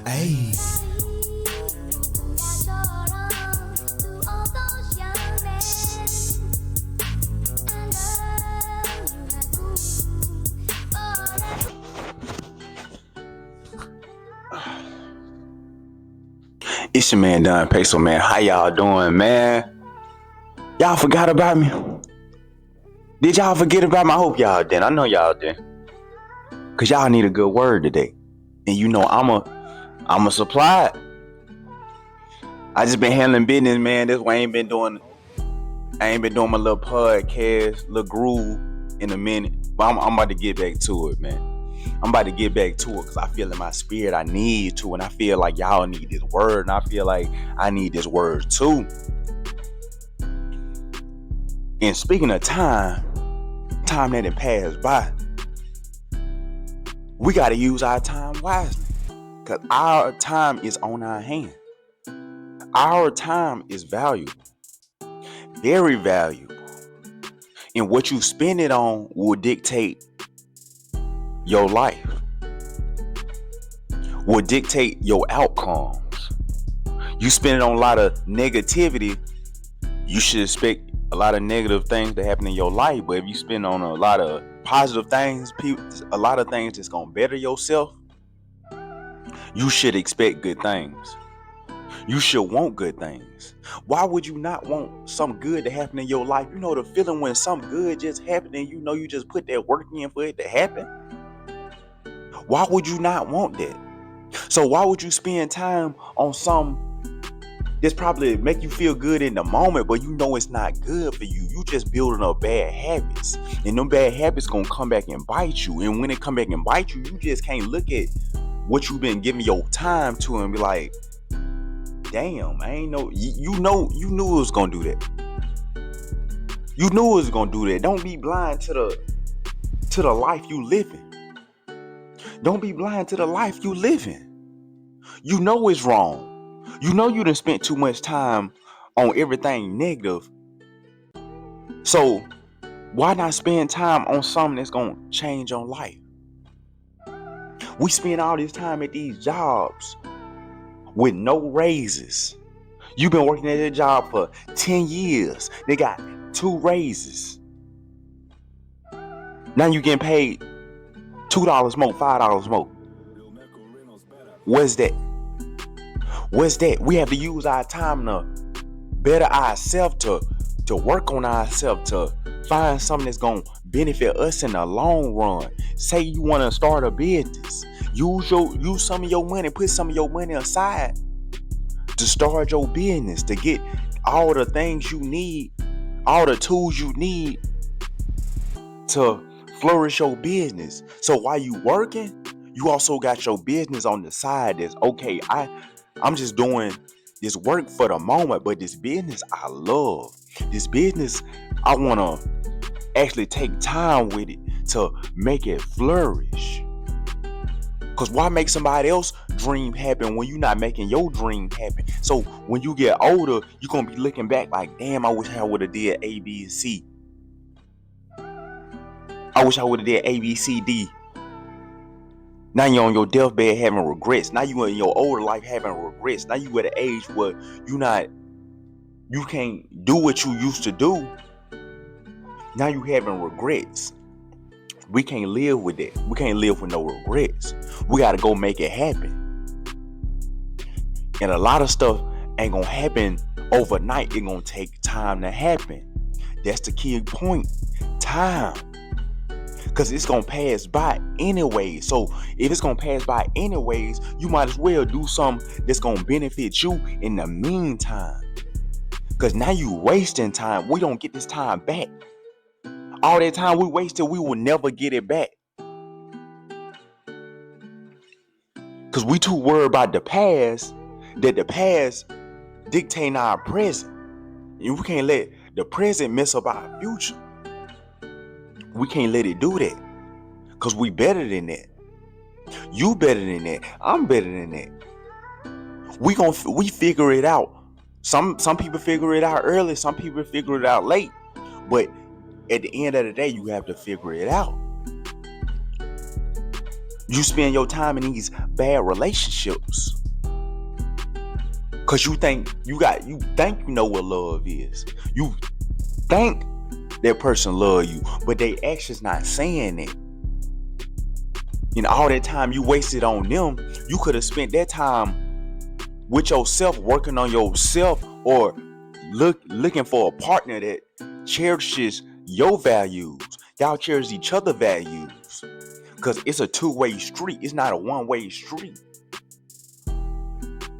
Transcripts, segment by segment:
Hey. It's your man Don Peso, man. How y'all doing, man? Y'all forgot about me? Did y'all forget about me? I hope y'all did. I know y'all did. Cause y'all need a good word today. And you know I'm a supply it. I just been handling business, man. This way I ain't been doing my little podcast, little groove in a minute. But I'm about to get back to it, man. I'm about to get back to it because I feel in my spirit I need to, and I feel like y'all need this word, and I feel like I need this word too. And speaking of time that it passed by, we got to use our time wisely because our time is on our hand. Our time is valuable, very valuable. And what you spend it on will dictate your life, will dictate your outcomes. You spend it on a lot of negativity, you should expect a lot of negative things to happen in your life. But if you spend on a lot of positive things, a lot of things that's gonna better yourself, you should expect good things. You should want good things. Why would you not want some good to happen in your life? You know the feeling when something good just happened and you know you just put that work in for it to happen. Why would you not want that? So why would you spend time on some that's probably make you feel good in the moment, but you know it's not good for you? You just building up bad habits, and them bad habits gonna come back and bite you. And when it come back and bite you, you just can't look at what you've been giving your time to and be like, damn, I ain't know. You knew it was gonna do that. You knew it was gonna do that. Don't be blind to the life you living. Don't be blind to the life you living. You know it's wrong. You know you done spent too much time on everything negative. So why not spend time on something that's gonna change your life? We spend all this time at these jobs with no raises. You've been working at that job for 10 years. They got 2 raises. Now you getting paid $2 more, $5 more. What's that? What's that? We have to use our time to better ourselves, to work on ourselves, to find something that's gonna benefit us in the long run. Say you want to start a business. Use some of your money, put some of your money aside to start your business, to get all the things you need, all the tools you need to flourish your business. So while you working, you also got your business on the side that's okay. I'm just doing this work for the moment, but this business I love. This business I want to actually take time with it to make it flourish. Because why make somebody else dream happen when you're not making your dream happen? So when you get older, you're going to be looking back like, damn, I wish I would have did A, B, and C. I wish I would have did A, B, C, D. Now you're on your deathbed having regrets. Now you in your older life having regrets. Now you at an age where you can't do what you used to do. Now you having regrets. We can't live with that. We can't live with no regrets. We got to go make it happen. And a lot of stuff ain't going to happen overnight. It's going to take time to happen. That's the key point. Time. Because it's going to pass by anyway. So if it's going to pass by anyways, you might as well do something that's going to benefit you in the meantime. Because now you wasting time. We don't get this time back. All that time we wasted, we will never get it back. Because we too worried about the past, that the past dictating our present. And we can't let the present mess up our future. We can't let it do that. Because we better than that. You better than that. I'm better than that. We figure it out. Some people figure it out early. Some people figure it out late. But at the end of the day, you have to figure it out. You spend your time in these bad relationships because you think you know what love is. You think that person love you, but they actions not saying it. And all that time you wasted on them, you could have spent that time with yourself, working on yourself, or looking for a partner that cherishes your values. Y'all cherish each other values. Because it's a two-way street. It's not a one-way street.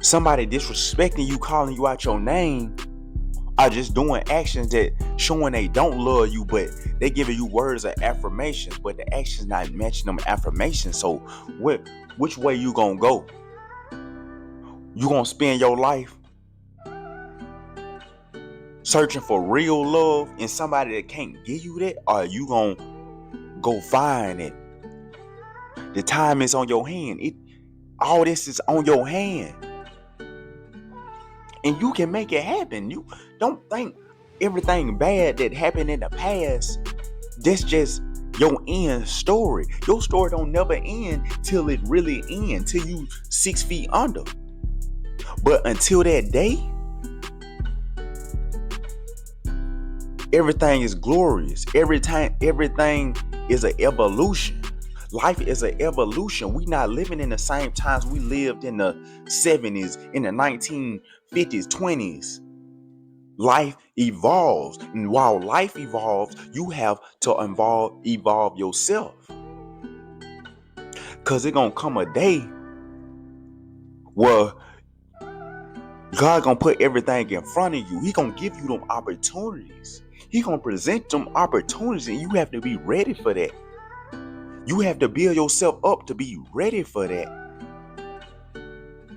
Somebody disrespecting you, calling you out your name, are just doing actions that showing they don't love you, but they giving you words of affirmations, but the actions not matching them affirmations. So which way you gonna go? You gonna spend your life searching for real love in somebody that can't give you that, or you gonna go find it? The time is on your hand. All this is on your hand. And you can make it happen. You don't think everything bad that happened in the past, that's just your end story. Your story don't never end till it really ends, till you 6 feet under. But until that day, everything is glorious. Everything is an evolution. Life is an evolution. We not living in the same times we lived in the 70s, in the 1950s, 20s. Life evolves. And while life evolves, you have to evolve yourself. Because it's going to come a day where God going to put everything in front of you. He going to give you them opportunities. He going to present them opportunities, and you have to be ready for that. You have to build yourself up to be ready for that.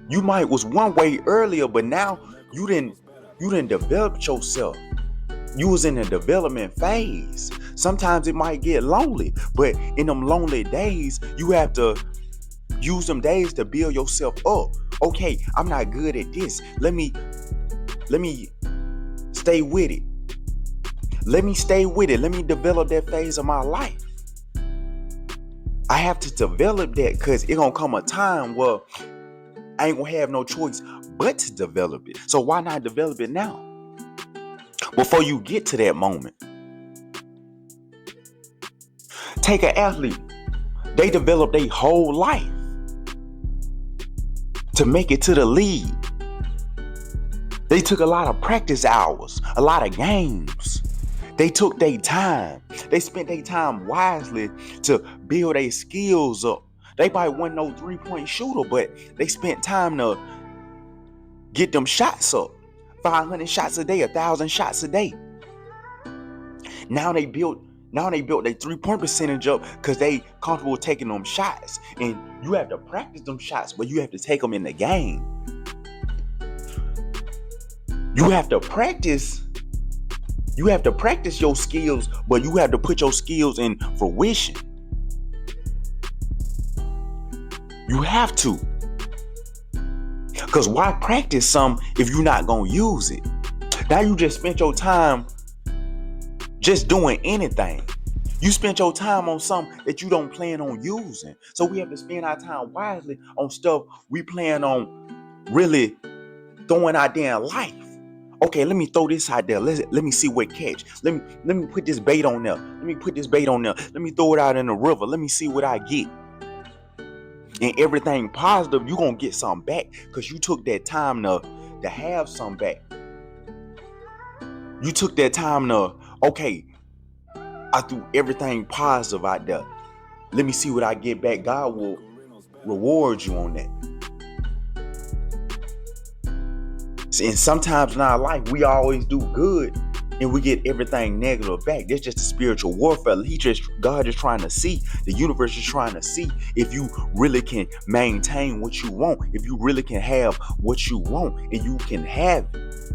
You might was one way earlier, but now you didn't develop yourself. You was in the development phase. Sometimes it might get lonely, but in them lonely days, you have to use them days to build yourself up. Okay, I'm not good at this. Let me stay with it. Let me stay with it. Let me develop that phase of my life. I have to develop that because it's going to come a time where I ain't going to have no choice but to develop it. So why not develop it now? Before you get to that moment. Take an athlete. They develop their whole life to make it to the league. They took a lot of practice hours, a lot of games. They took their time. They spent their time wisely to build their skills up. They might wasn't no 3-point shooter, but they spent time to get them shots up. 500 shots a day, 1,000 shots a day. Now they built their 3-point percentage up because they comfortable taking them shots. And you have to practice them shots, but you have to take them in the game. You have to practice your skills, but you have to put your skills in fruition. You have to. Because why practice some if you're not going to use it? Now you just spent your time just doing anything. You spent your time on something that you don't plan on using. So we have to spend our time wisely on stuff we plan on really throwing out there in life. Okay, let me throw this out there. Let me see what catch. Let me put this bait on there. Let me put this bait on there. Let me throw it out in the river. Let me see what I get. And everything positive, you're going to get something back because you took that time to have something back. You took that time to, okay, I threw everything positive out there. Let me see what I get back. God will reward you on that. And sometimes in our life, we always do good and we get everything negative back. That's just a spiritual warfare. God is trying to see, the universe is trying to see if you really can maintain what you want, if you really can have what you want, and you can have it.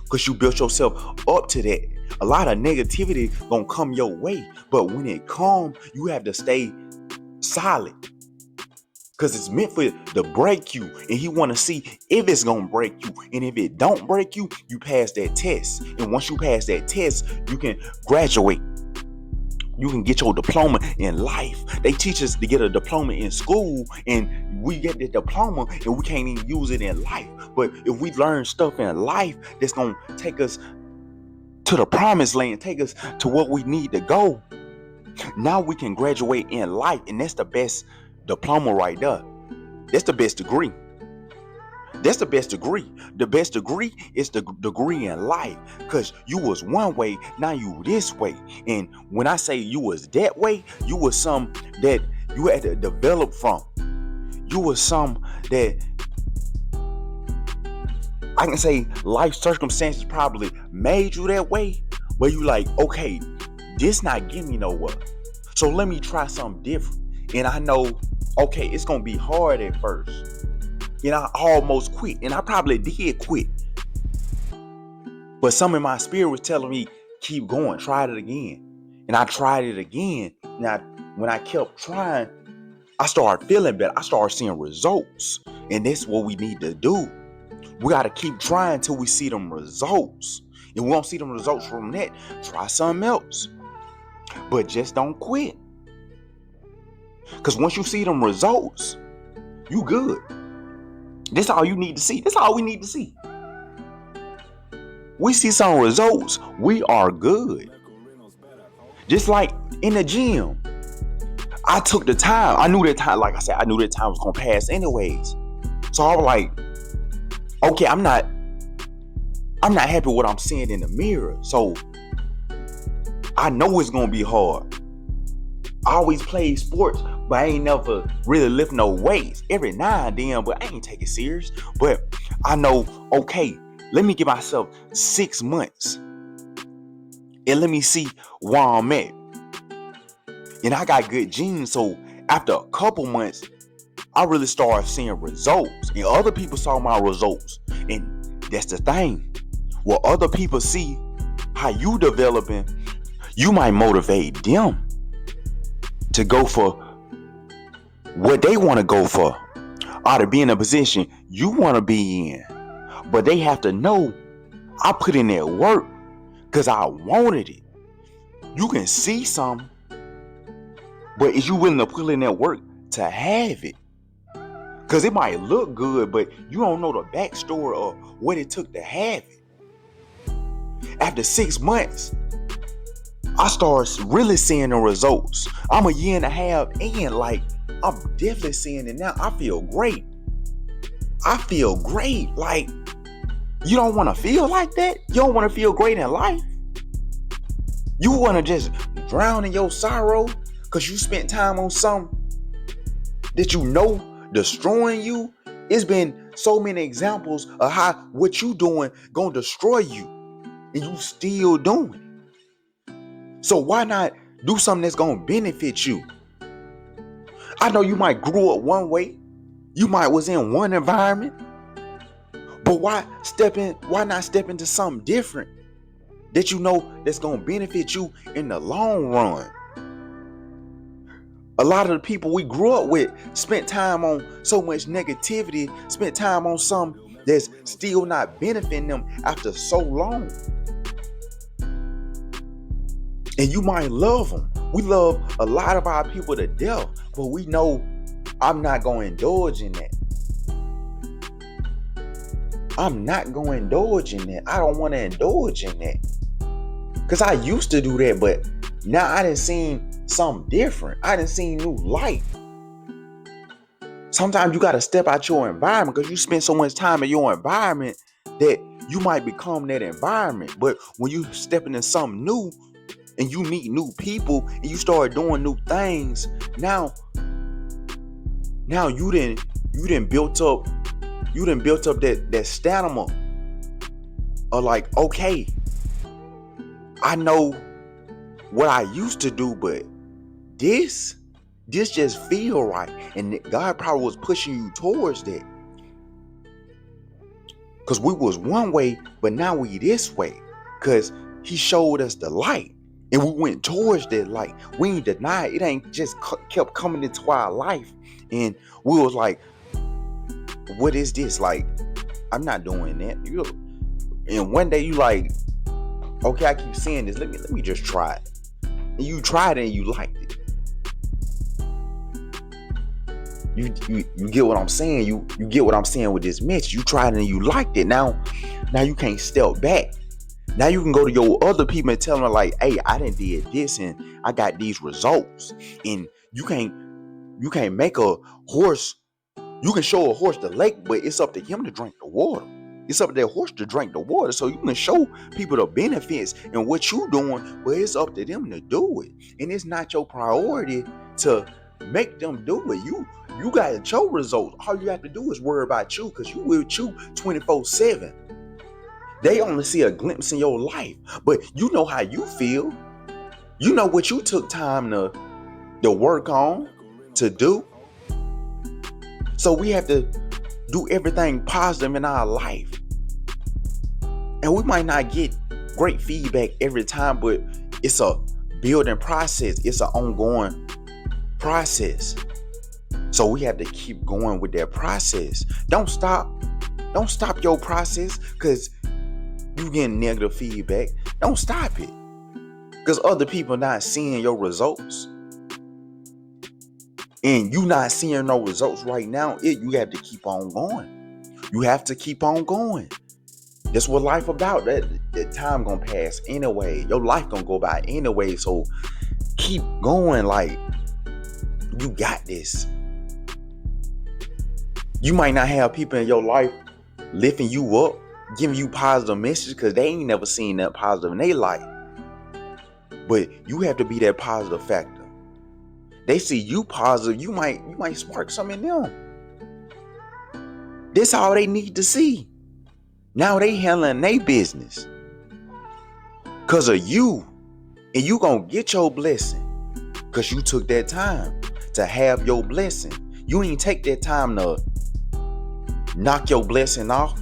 Because you built yourself up to that. A lot of negativity gonna come your way, but when it comes, you have to stay solid. Because it's meant for it to break you. And he want to see if it's going to break you. And if it don't break you, you pass that test. And once you pass that test, you can graduate. you can get your diploma in life. They teach us to get a diploma in school, and we get the diploma and we can't even use it in life. But if we learn stuff in life that's gonna take us to the promised land, take us to what we need to go, now we can graduate in life, and that's the best diploma right there. That's the best degree. That's the best degree. The best degree is the degree in life, because you was one way, now you this way. And when I say you was that way, you was some that you had to develop from. You was some that I can say life circumstances probably made you that way, but you like, okay, this not getting me nowhere, so let me try something different. And I know, okay, it's gonna be hard at first, and I almost quit, and I probably did quit, but something in my spirit was telling me, keep going, try it again. And I tried it again. Now when I kept trying, I started feeling better. I started seeing results, and that's what we need to do. We got to keep trying till we see them results. If we don't see them results from that, try something else. But just don't quit. Because once you see them results, you good. That's all you need to see. That's all we need to see. We see some results, we are good. Just like in the gym, I took the time. I knew that time, like I said, I knew that time was going to pass anyways. So I was like, okay, I'm not happy with what I'm seeing in the mirror. So I know it's gonna be hard. I always played sports, but I ain't never really lift no weights. Every now and then, but I ain't take it serious. But I know, okay, let me give myself 6 months and let me see where I'm at. And I got good genes, so after a couple months, I really started seeing results, and other people saw my results. And that's the thing. What other people see how you developing, you might motivate them to go for what they want to go for, or to be in a position you want to be in. But they have to know I put in that work because I wanted it. You can see something, but is you willing to put in that work to have it? Because it might look good, but you don't know the backstory of what it took to have it. After 6 months, I started really seeing the results. I'm a year and a half in, like, I'm definitely seeing it now. I feel great. Like, you don't want to feel like that? You don't want to feel great in life? You want to just drown in your sorrow because you spent time on something that you know destroying you? It's been so many examples of how what you doing gonna destroy you, and you still doing it. So why not do something that's gonna benefit you? I know you might grew up one way, you might was in one environment, but why not step into something different that you know that's gonna benefit you in the long run? A lot of the people we grew up with spent time on so much negativity, spent time on something that's still not benefiting them after so long. And you might love them. We love a lot of our people to death, but we know I'm not going to indulge in that. I'm not going to indulge in that. I don't want to indulge in that. Because I used to do that, but now I done seen something different. I done seen new light. Sometimes you got to step out your environment because you spend so much time in your environment that you might become that environment. But when you step into something new and you meet new people and you start doing new things, now you done built up that stamina of like, okay, I know what I used to do, but this just feel right. And God probably was pushing you towards that. Because we was one way, but now we this way. Because he showed us the light. And we went towards that light. We ain't denied. It ain't just kept coming into our life. And we was like, what is this? Like, I'm not doing that. And one day you like, okay, I keep seeing this. Let me just try it. and you tried it and you liked it. You get what I'm saying? You get what I'm saying with this message. You tried it and you liked it. Now you can't step back. Now you can go to your other people and tell them like, hey, I done did this and I got these results. And you can't make a horse. You can show a horse the lake, but it's up to him to drink the water. It's up to that horse to drink the water. So you can show people the benefits and what you doing, but it's up to them to do it. And it's not your priority to make them do it. You got to show results. All you have to do is worry about you, because you with you 24/7. They only see a glimpse in your life, but you know how you feel. You know what you took time to work on, to do. So we have to do everything positive in our life. And we might not get great feedback every time, but it's a building process. It's an ongoing process. So we have to keep going with that process. Don't stop your process because you getting negative feedback. Don't stop it because other people not seeing your results. And you not seeing no results right now, you have to keep on going. You have to keep on going. That's what life about. That time gonna pass anyway. Your life gonna go by anyway. So keep going. Like, you got this. You might not have people in your life lifting you up, giving you positive messages, because they ain't never seen that positive in their life. But you have to be that positive factor. They see you positive, you might spark something in them. That's all they need to see. Now they handling their business because of you. And you gonna get your blessing because you took that time to have your blessing. You ain't take that time to knock your blessing off.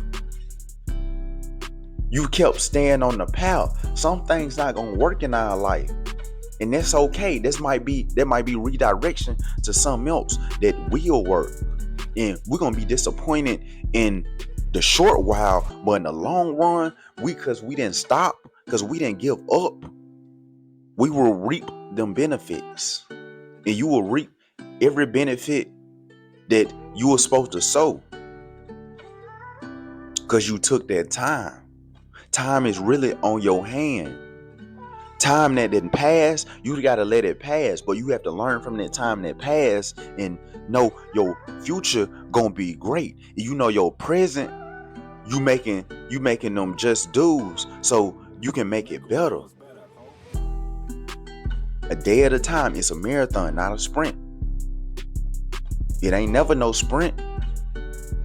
You kept staying on the path. Some things not gonna work in our life. And that's okay. That might be redirection to something else that will work. And we're gonna be disappointed in the short while, but in the long run, because we didn't stop, because we didn't give up, we will reap them benefits. And you will reap every benefit that you were supposed to sow. Because you took that time. Time is really on your hand. Time that didn't pass, you gotta let it pass. But you have to learn from that time that passed and know your future gonna be great. You know your present, you making them just dues so you can make it better. A day at a time. It's a marathon, not a sprint. It ain't never no sprint.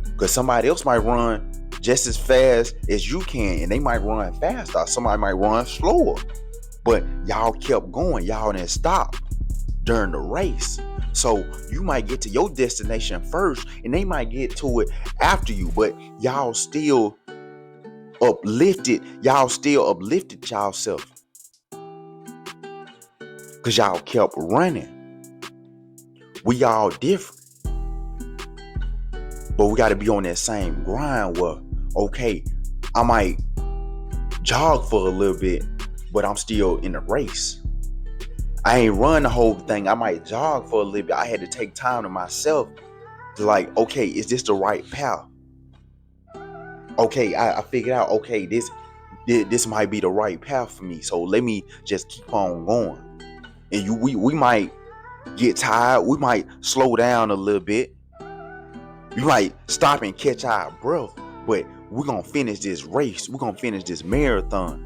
Because somebody else might run just as fast as you can, and they might run faster. Somebody might run slower. But y'all kept going. Y'all didn't stop during the race. So you might get to your destination first, and they might get to it after you. But y'all still uplifted. Y'all still uplifted yourself. Because y'all kept running. We all different. But we got to be on that same grind where, okay, I might jog for a little bit, but I'm still in the race. I ain't run the whole thing. I might jog for a little bit. I had to take time to myself to like, okay, is this the right path? Okay, I figured out, okay, this might be the right path for me. So let me just keep on going. And we might get tired. We might slow down a little bit. We might stop and catch our breath. But we're going to finish this race. We're going to finish this marathon.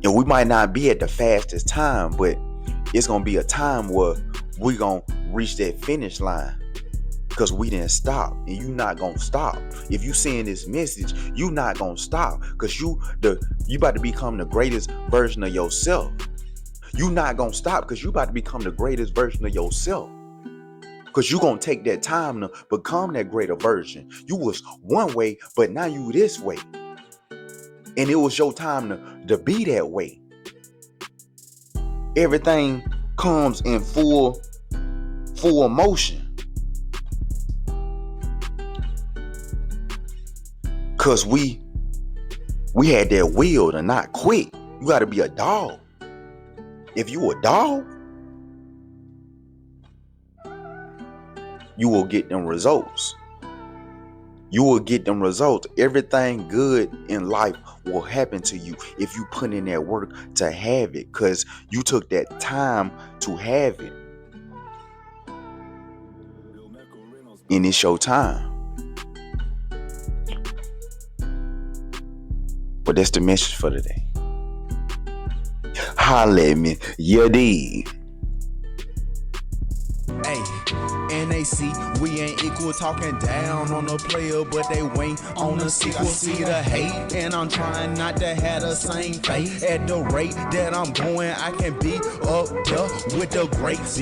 And we might not be at the fastest time, but it's going to be a time where we're going to reach that finish line because we didn't stop. And you're not going to stop. If you seeing this message, you're not going to stop because you about to become the greatest version of yourself. You're not going to stop because you about to become the greatest version of yourself. Because you're going to take that time to become that greater version. You was one way, but now you this way. And it was your time to be that way. Everything comes in full motion. Because we had that will to not quit. You got to be a dog. If you a dog, you will get them results. You will get them results. Everything good in life will happen to you if you put in that work to have it, because you took that time to have it. And it's your time. But that's the message for today. Holla at me. You dig. Hey, NAC, we ain't equal, talking down on the player, but they wait on the sequel. I see the hate, and I'm trying not to have the same fate. At the rate that I'm going, I can be up there with the greats.